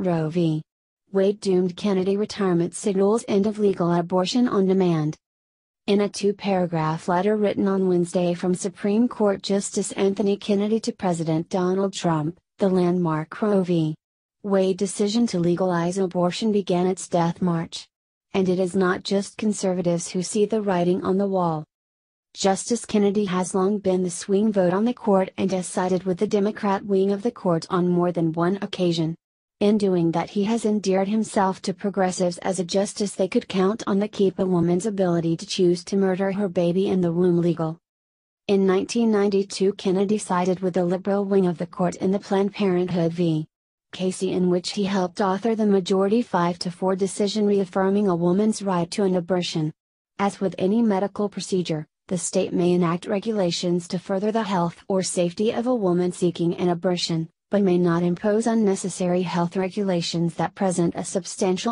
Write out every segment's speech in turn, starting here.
Roe v. Wade doomed Kennedy retirement signals end of legal abortion on demand. In a two-paragraph letter written on Wednesday from Supreme Court Justice Anthony Kennedy to President Donald Trump, the landmark Roe v. Wade decision to legalize abortion began its death march. And it is not just conservatives who see the writing on the wall. Justice Kennedy has long been the swing vote on the court and has sided with the Democrat wing of the court on more than one occasion. In doing that, he has endeared himself to progressives as a justice they could count on to keep a woman's ability to choose to murder her baby in the womb legal. In 1992, Kennedy sided with the liberal wing of the court in the Planned Parenthood v. Casey, in which he helped author the majority 5-4 decision reaffirming a woman's right to an abortion. As with any medical procedure, the state may enact regulations to further the health or safety of a woman seeking an abortion, but may not impose unnecessary health regulations that present a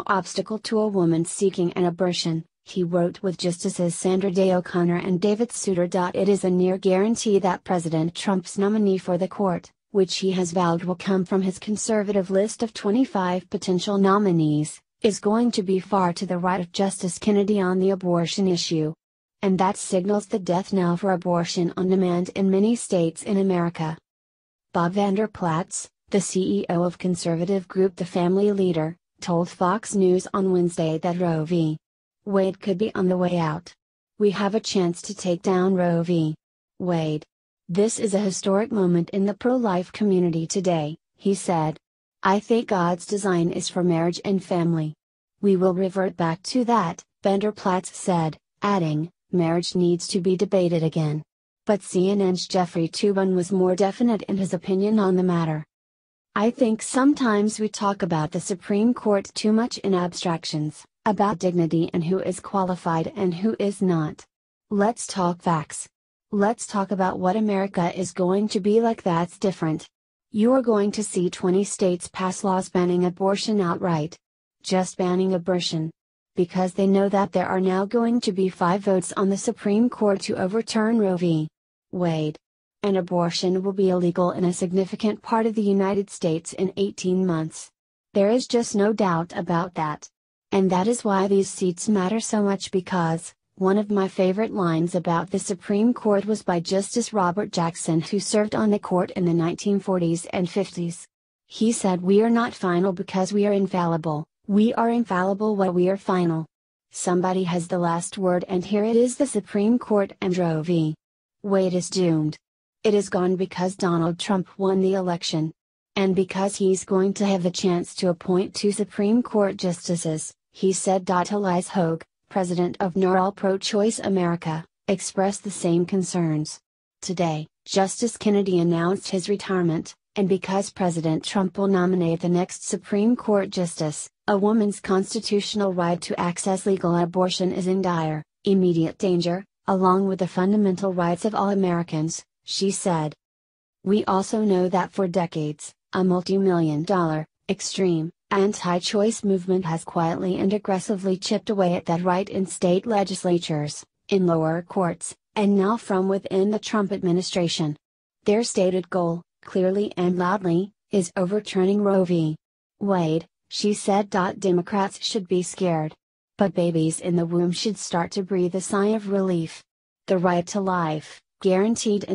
obstacle to a woman seeking an abortion, he wrote with Justices Sandra O'Connor and David Souter.It is a near guarantee that President Trump's nominee for the court, which he has vowed will come from his conservative list of 25 potential nominees, is going to be far to the right of Justice Kennedy on the abortion issue. And that signals the death knell for abortion on demand in many states in America. Bob Vander Plaats, the CEO of conservative group The Family Leader, told Fox News on Wednesday that Roe v. Wade could be on the way out. "We have a chance to take down Roe v. Wade. This is a historic moment in the pro-life community today," he said. "I think God's design is for marriage and family. We will revert back to that," Vander Plaats said, adding, "Marriage needs to be debated again." But CNN's Jeffrey Toobin was more definite in his opinion on the matter. "I think sometimes we talk about the Supreme Court too much in abstractions, about dignity and who is qualified and who is not. Let's talk facts. Let's talk about what America is going to be like. That's different. You are going to see 20 states pass laws banning abortion outright. Just banning abortion. Because they know that there are now going to be 5 votes on the Supreme Court to overturn Roe v. Wade. And abortion will be illegal in a significant part of the United States in 18 months. There is just no doubt about that. And that is why these seats matter so much, because, one of my favorite lines about the Supreme Court was by Justice Robert Jackson, who served on the court in the 1940s and 50s. He said, "We are not final because we are infallible. We are infallible while we are final. Somebody has the last word, and here it is, the Supreme Court, and Roe v. Wade is doomed. It is gone because Donald Trump won the election. And because he's going to have the chance to appoint 2 Supreme Court justices," he said. Elias Hogue, president of NARAL Pro-Choice America, expressed the same concerns. Today, Justice Kennedy announced his retirement, and because President Trump will nominate the next Supreme Court justice, a woman's constitutional right to access legal abortion is in dire, immediate danger, along with the fundamental rights of all Americans, she said. "We also know that for decades, a multi-million-dollar, extreme, anti-choice movement has quietly and aggressively chipped away at that right in state legislatures, in lower courts, and now from within the Trump administration. Their stated goal, clearly and loudly, is overturning Roe v. Wade," she said. "Democrats should be scared. But babies in the womb should start to breathe a sigh of relief. The right to life, guaranteed in